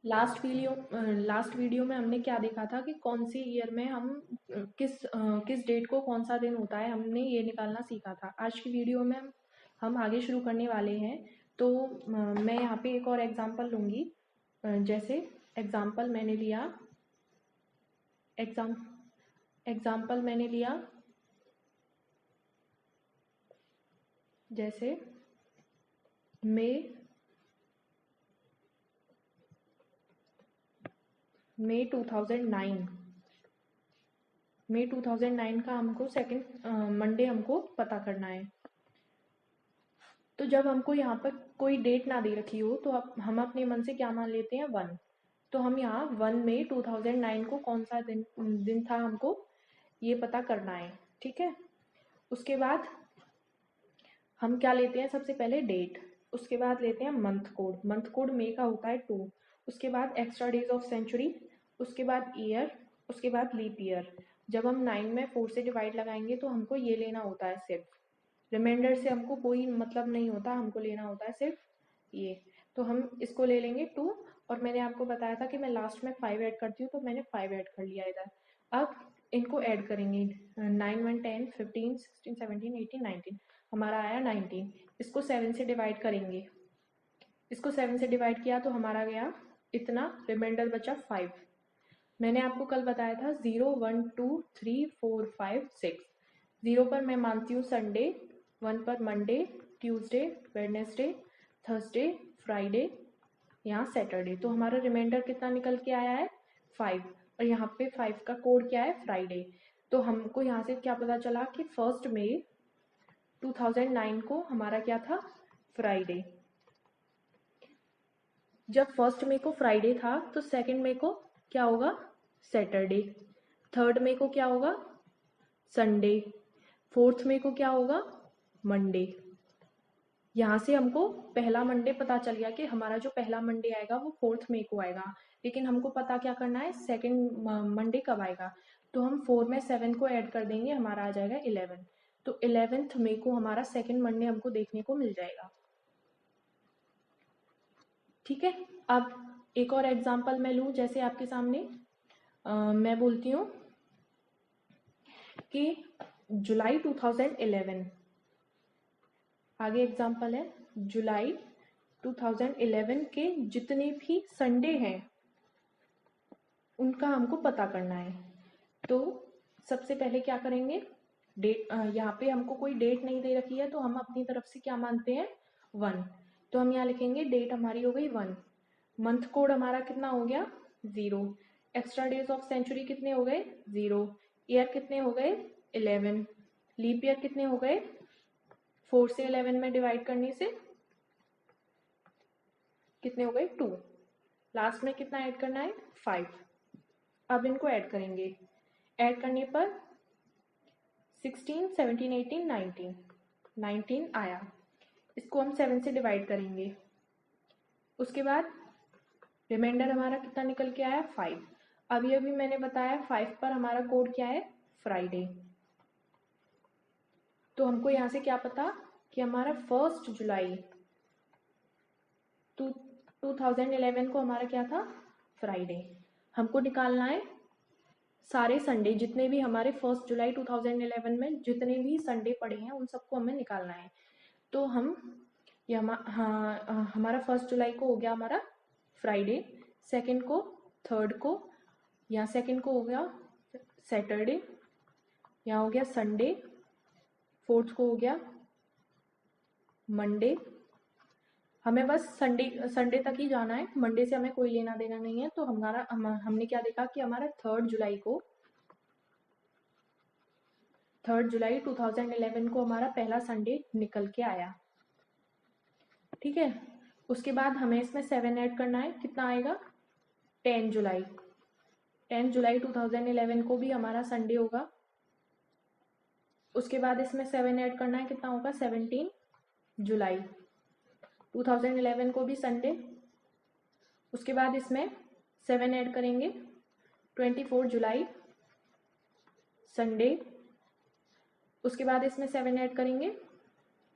Last video में हमने क्या देखा था कि कौन सी ईयर में हम किस डेट को कौन सा दिन होता है, हमने ये निकालना सीखा था। आज की वीडियो में हम आगे शुरू करने वाले हैं। तो मैं यहाँ पे एक और एग्जांपल लूँगी। जैसे एग्जांपल मैंने लिया एग्जाम एग्जांपल मैंने लिया जैसे मई 2009 का हमको सेकंड मंडे हमको पता करना है। तो जब हमको यहाँ पर कोई डेट ना दे रखी हो तो अब हम अपने मन से क्या मान लेते हैं, 1। तो हम यहाँ 1 मई 2009 को कौन सा दिन था हमको ये पता करना है। ठीक है, उसके बाद हम क्या लेते हैं, सबसे पहले डेट, उसके बाद लेते हैं मंथ कोड मई का होता है 2, उसके बाद एक्स्ट्रा डेज ऑफ सेंचुरी, उसके बाद ईयर, उसके बाद लीप ईयर। जब हम 9 में 4 से डिवाइड लगाएंगे तो हमको ये लेना होता है, सिर्फ रिमाइंडर से हमको कोई मतलब नहीं होता, हमको लेना होता है सिर्फ ये। तो हम इसको ले लेंगे 2, और मैंने आपको बताया था कि मैं लास्ट में 5 ऐड करती हूँ, तो मैंने 5 ऐड कर लिया इधर। अब इनको ऐड करेंगे, 9 1 10 15 16 17 18 19, हमारा आया 19। इसको 7 से डिवाइड करेंगे, इसको 7 से डिवाइड किया तो हमारा गया इतना, रिमाइंडर बचा 5। मैंने आपको कल बताया था 0 1 2 3 4 5 6। 0 पर मैं मानती हूँ संडे, 1 पर Monday, Tuesday, Wednesday, Thursday, Friday, यहाँ सैटरडे। तो हमारा रिमाइंडर कितना निकल के आया है, 5। और यहाँ पे 5 का कोड क्या है, फ्राइडे। तो हमको यहाँ से क्या पता चला कि 1 मई 2009 को हमारा क्या था, फ्राइडे। जब 1 मई को फ्राइडे था तो 2 मई को क्या होगा, सैटरडे। 3 मई को क्या होगा, संडे। 4 मई को क्या होगा, मंडे। यहाँ से हमको पहला मंडे पता चल गया कि हमारा जो पहला मंडे आएगा वो 4 मई को आएगा, लेकिन हमको पता क्या करना है, सेकंड मंडे कब आएगा। तो हम 4 में 7 को ऐड कर देंगे, हमारा आ जाएगा 11। तो 11 मई को हमारा सेकंड मंडे हमको देखने को मिल जाएगा। ठीक है, अब एक और एग्जांपल मैं लूँ, जैसे आपके सामने मैं बोलती हूँ कि जुलाई 2011, आगे एग्जांपल है जुलाई 2011 के जितने भी संडे हैं उनका हमको पता करना है। तो सबसे पहले क्या करेंगे, डेट, यहाँ पे हमको कोई डेट नहीं दे रखी है तो हम अपनी तरफ से क्या मानते हैं, 1। तो हम यहाँ लिखेंगे डेट हमारी हो गई 1, मंथ कोड हमारा कितना हो गया, 0, एक्स्ट्रा डेज ऑफ सेंचुरी कितने हो गए, 0, ईयर कितने हो गए, 11, लीप ईयर कितने हो गए, 4 से 11 में डिवाइड करने से कितने हो गए, 2, लास्ट में कितना ऐड करना है, 5। अब इनको ऐड करेंगे, ऐड करने पर 16 17 18 19, 19 आया, इसको हम 7 से डिवाइड करेंगे, उसके बाद रिमाइंडर हमारा कितना निकल के आया, 5। अभी अभी मैंने बताया 5 पर हमारा कोड क्या है, फ्राइडे। तो हमको यहाँ से क्या पता कि हमारा 1 जुलाई 2011 को हमारा क्या था, फ्राइडे। हमको निकालना है सारे संडे, जितने भी हमारे 1 जुलाई 2011 में जितने भी संडे पड़े हैं उन सबको हमें निकालना है। तो हम ये हमारा 1 जुलाई को हो गया हमारा फ्राइडे, सेकंड को, थर्ड को, यहाँ सेकंड को हो गया सैटरडे, यहाँ हो गया संडे, फोर्थ को हो गया मंडे। हमें बस संडे तक ही जाना है, मंडे से हमें कोई लेना देना नहीं है। तो हमने क्या देखा कि हमारा 3 जुलाई 2011 को हमारा पहला संडे निकल के आया। ठीक है, उसके बाद हमें इसमें 7 ऐड करना है, कितना आएगा, 10 जुलाई 2011 को भी हमारा संडे होगा। उसके बाद इसमें 7 ऐड करना है, कितना होगा, 17 जुलाई 2011 को भी संडे। उसके बाद इसमें 7 ऐड करेंगे, 24 जुलाई संडे। उसके बाद इसमें 7 ऐड करेंगे,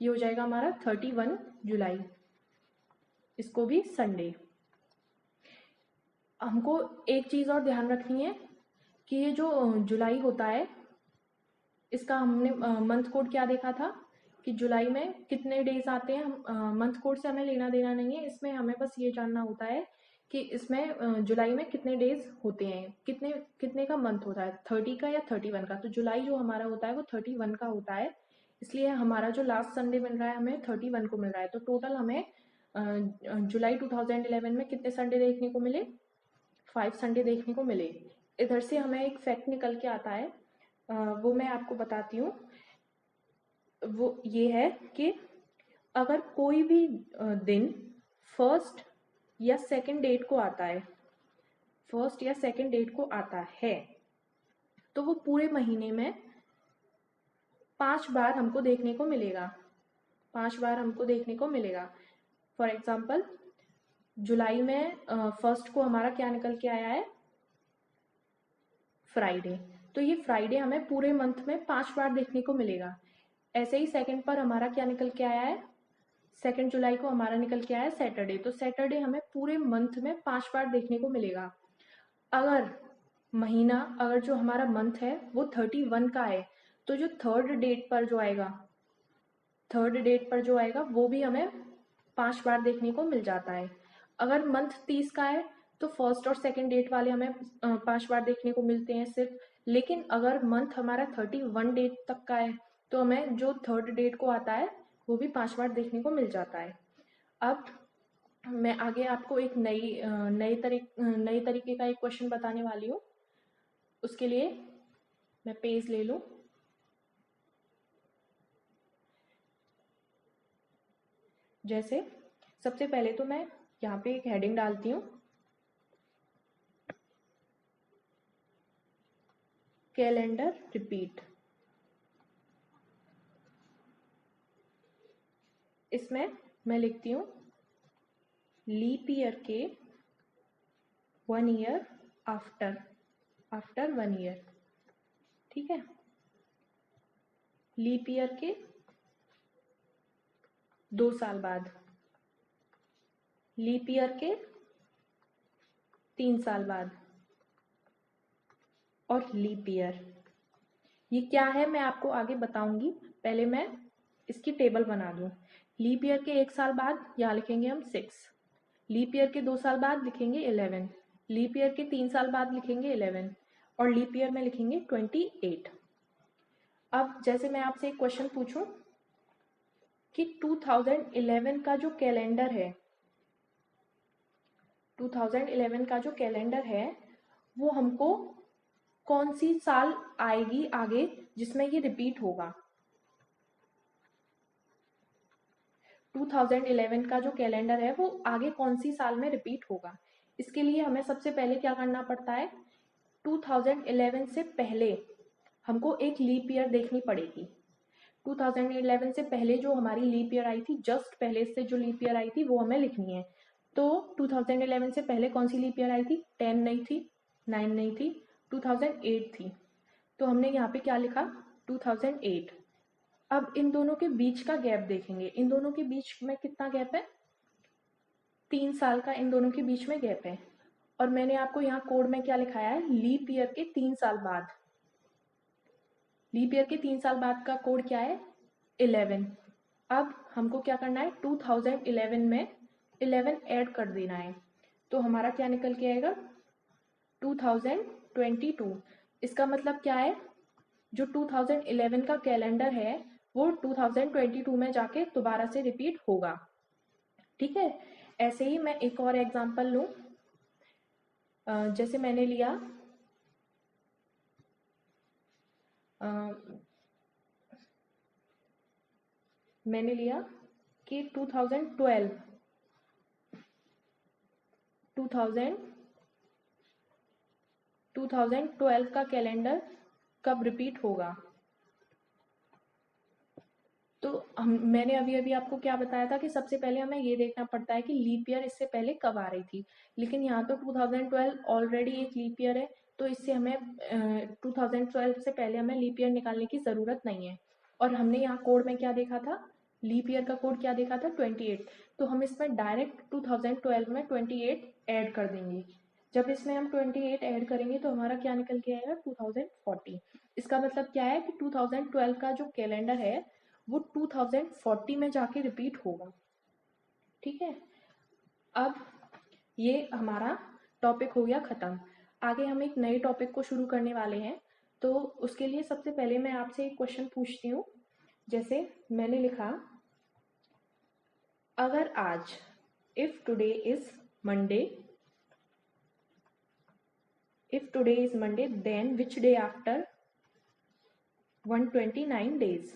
ये हो जाएगा हमारा 31 जुलाई, इसको भी संडे। हमको एक चीज़ और ध्यान रखनी है कि ये जो जुलाई होता है, इसका हमने मंथ कोड क्या देखा था कि जुलाई में कितने डेज आते हैं। हम मंथ कोड से हमें लेना देना नहीं है, इसमें हमें बस ये जानना होता है कि इसमें जुलाई में कितने डेज होते हैं, कितने कितने का मंथ होता है, 30 का या 31 का। तो जुलाई जो हमारा होता है वो 31 का होता है, इसलिए हमारा जो लास्ट संडे मिल रहा है हमें 31 को मिल रहा है। तो टोटल हमें जुलाई 2011 में कितने संडे देखने को मिले, 5 संडे देखने को मिले। इधर से हमें एक फैक्ट निकल के आता है, वो मैं आपको बताती हूँ। वो ये है कि अगर कोई भी दिन फर्स्ट या सेकंड डेट को आता है, फर्स्ट या सेकंड डेट को आता है, तो वो पूरे महीने में 5 बार हमको देखने को मिलेगा, 5 बार हमको देखने को मिलेगा। फॉर एग्जाम्पल जुलाई में फर्स्ट को हमारा क्या निकल के आया है, फ्राइडे, तो ये फ्राइडे हमें पूरे मंथ में 5 बार देखने को मिलेगा। ऐसे ही सेकंड पर हमारा क्या निकल के आया है, सेकंड जुलाई को हमारा निकल के आया है सैटरडे, तो सैटरडे हमें पूरे मंथ में 5 बार देखने को मिलेगा। अगर महीना, अगर जो हमारा मंथ है वो 31 का है, तो जो थर्ड डेट पर जो आएगा, थर्ड डेट पर जो आएगा वो भी हमें 5 बार देखने को मिल जाता है। अगर मंथ 30 का है तो फर्स्ट और सेकंड डेट वाले हमें 5 बार देखने को मिलते हैं सिर्फ। लेकिन अगर मंथ हमारा 31 डेट तक का है तो हमें जो थर्ड डेट को आता है वो भी 5 बार देखने को मिल जाता है। अब मैं आगे आपको एक नई तरीके का एक क्वेश्चन बताने वाली हूँ। उसके लिए मैं पेज ले लूँ। जैसे सबसे पहले तो मैं यहाँ पे एक हेडिंग डालती हूँ, कैलेंडर रिपीट। इसमें मैं लिखती हूँ लीप ईयर के 1 ईयर आफ्टर 1 ईयर, ठीक है। लीप ईयर के 2 साल बाद, लीप ईयर के 3 साल बाद, और लीप ईयर। ये क्या है मैं आपको आगे बताऊंगी, पहले मैं इसकी टेबल बना दूं। लीप ईयर के 1 साल बाद यहाँ लिखेंगे हम 6, लीप ईयर के 2 साल बाद लिखेंगे 11, लीप ईयर के 3 साल बाद लिखेंगे 11, और लीप ईयर में लिखेंगे 28। अब जैसे मैं आपसे एक क्वेश्चन पूछूं कि 2011 का जो कैलेंडर है, 2011 का जो कैलेंडर है वो हमको कौन सी साल आएगी आगे जिसमें ये रिपीट होगा। 2011 का जो कैलेंडर है वो आगे कौन सी साल में रिपीट होगा। इसके लिए हमें सबसे पहले क्या करना पड़ता है, 2011 से पहले हमको एक लीप ईयर देखनी पड़ेगी। 2011 से पहले जो हमारी लीप ईयर आई थी, जस्ट पहले से जो लीप ईयर आई थी वो हमें लिखनी है। तो 2011 से पहले कौन सी लीप ईयर आई थी, 10 नहीं थी, 9 नहीं थी, 2008 थी। तो हमने यहाँ पे क्या लिखा, 2008। अब इन दोनों के बीच का गैप देखेंगे, इन दोनों के बीच में कितना गैप है, 3 साल का इन दोनों के बीच में गैप है। और मैंने आपको यहाँ कोड में क्या लिखाया है, लीप ईयर के 3 साल बाद, लीप ईयर के 3 साल बाद का कोड क्या है, 11। अब हमको क्या करना है, 2011 में 11 ऐड कर देना है, तो हमारा क्या निकल के आएगा, 2022। इसका मतलब क्या है, जो 2011 का कैलेंडर है वो 2022 में जाके दोबारा से रिपीट होगा, ठीक है। ऐसे ही मैं एक और एग्जांपल लूं, जैसे मैंने लिया कि 2012 का कैलेंडर कब रिपीट होगा। तो मैंने अभी अभी आपको क्या बताया था कि सबसे पहले हमें ये देखना पड़ता है कि लीप ईयर इससे पहले कब आ रही थी, लेकिन यहाँ तो 2012 ऑलरेडी एक लीप ईयर है, तो इससे हमें 2012 से पहले हमें लीप ईयर निकालने की ज़रूरत नहीं है। और हमने यहाँ कोड में क्या देखा था, लीप ईयर का कोड क्या देखा था, 28। तो हम इसमें डायरेक्ट 2012 में 28 ऐड कर देंगे। जब इसमें हम 28 ऐड करेंगे तो हमारा क्या निकल के आएगा 2040। इसका मतलब क्या है कि 2012 का जो कैलेंडर है वो 2040 में जाके रिपीट होगा। ठीक है, अब ये हमारा टॉपिक हो गया ख़त्म। आगे हम एक नए टॉपिक को शुरू करने वाले हैं, तो उसके लिए सबसे पहले मैं आपसे एक क्वेश्चन पूछती हूँ। जैसे मैंने लिखा, अगर आज, if today is Monday, if today is Monday, then which day after 129 days?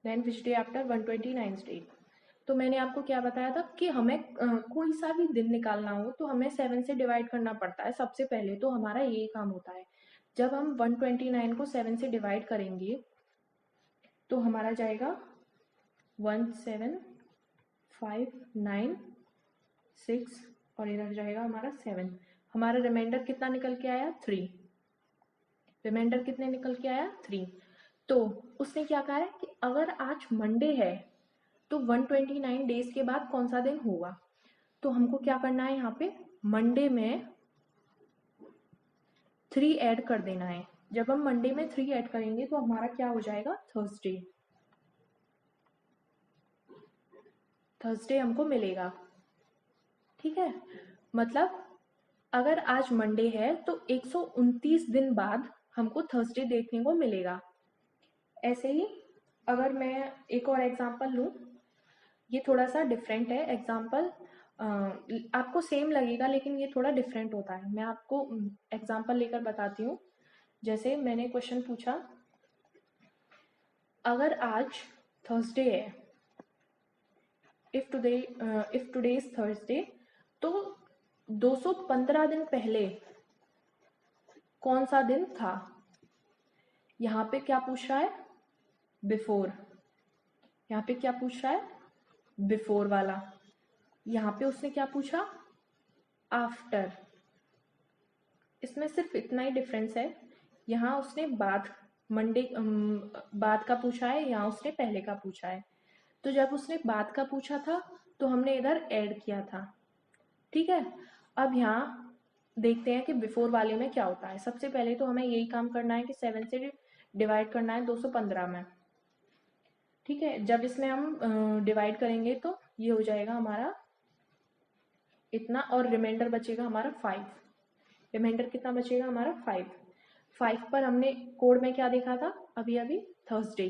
Then which day after 129 days? तो मैंने आपको क्या बताया था कि हमें कोई सा भी दिन निकालना हो तो हमें 7 से डिवाइड करना पड़ता है सबसे पहले, तो हमारा यही काम होता है। जब हम 129 को 7 से डिवाइड करेंगे तो हमारा जाएगा 1 7 5 9 6 और इधर जाएगा हमारा 7। हमारा रिमाइंडर कितना निकल के आया 3। रिमाइंडर कितने निकल के आया 3। तो उसने क्या कहा है कि अगर आज मंडे है तो 129 डेज के बाद कौन सा दिन होगा। तो हमको क्या करना है, यहाँ पे मंडे में 3 ऐड कर देना है। जब हम मंडे में 3 ऐड करेंगे तो हमारा क्या हो जाएगा थर्सडे। थर्सडे हमको मिलेगा। ठीक है, मतलब अगर आज मंडे है तो 129 दिन बाद हमको थर्सडे देखने को मिलेगा। ऐसे ही अगर मैं एक और एग्जांपल लूँ, ये थोड़ा सा डिफरेंट है एग्जांपल, आपको सेम लगेगा लेकिन ये थोड़ा डिफरेंट होता है। मैं आपको एग्जांपल लेकर बताती हूँ। जैसे मैंने क्वेश्चन पूछा, अगर आज थर्सडे है, इफ टुडे इज थर्सडे, तो 215 दिन पहले कौन सा दिन था। यहाँ पे क्या पूछ रहा है, बिफोर। यहाँ पे क्या पूछ रहा है, बिफोर वाला। यहाँ पे उसने क्या पूछा, आफ्टर। इसमें सिर्फ इतना ही डिफरेंस है, यहाँ उसने बाद बाद का पूछा है, यहाँ उसने पहले का पूछा है। तो जब उसने बाद का पूछा था तो हमने इधर ऐड किया था। ठीक है, अब यहाँ देखते हैं कि बिफोर वाले में क्या होता है। सबसे पहले तो हमें यही काम करना है कि 7 से डिवाइड करना है 215 में। ठीक है, जब इसमें हम डिवाइड करेंगे तो ये हो जाएगा हमारा इतना, और रिमाइंडर बचेगा हमारा 5। रिमाइंडर कितना बचेगा हमारा 5। 5 पर हमने कोड में क्या देखा था अभी अभी, थर्सडे।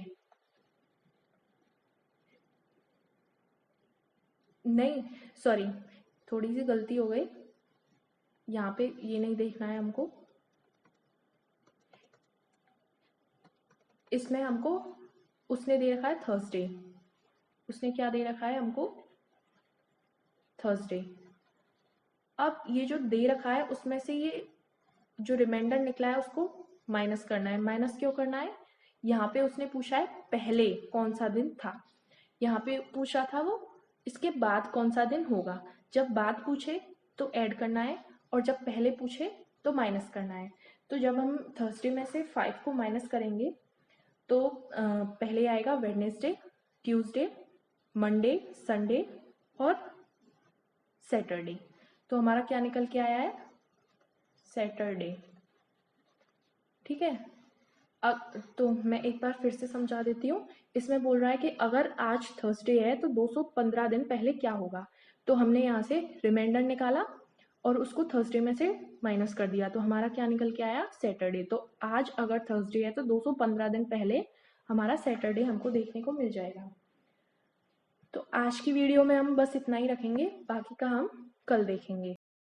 नहीं सॉरी, थोड़ी सी गलती हो गई, यहाँ पे ये नहीं देखना है हमको। इसमें हमको उसने दे रखा है थर्सडे, उसने क्या दे रखा है हमको, थर्सडे। अब ये जो दे रखा है उसमें से ये जो रिमाइंडर निकला है उसको माइनस करना है। माइनस क्यों करना है, यहाँ पे उसने पूछा है पहले कौन सा दिन था, यहाँ पे पूछा था वो इसके बाद कौन सा दिन होगा। जब बाद पूछे तो ऐड करना है, और जब पहले पूछे तो माइनस करना है। तो जब हम थर्सडे में से 5 को माइनस करेंगे तो पहले आएगा वेडनेसडे, ट्यूसडे, मंडे, संडे और सैटरडे। तो हमारा क्या निकल के आया है, सैटरडे। ठीक है, अब तो मैं एक बार फिर से समझा देती हूँ। इसमें बोल रहा है कि अगर आज थर्सडे है तो 215 दिन पहले क्या होगा। तो हमने यहाँ से रिमाइंडर निकाला और उसको थर्सडे में से माइनस कर दिया, तो हमारा क्या निकल के आया, सैटरडे। तो आज अगर थर्सडे है तो 215 दिन पहले हमारा सैटरडे हमको देखने को मिल जाएगा। तो आज की वीडियो में हम बस इतना ही रखेंगे, बाकी का हम कल देखेंगे।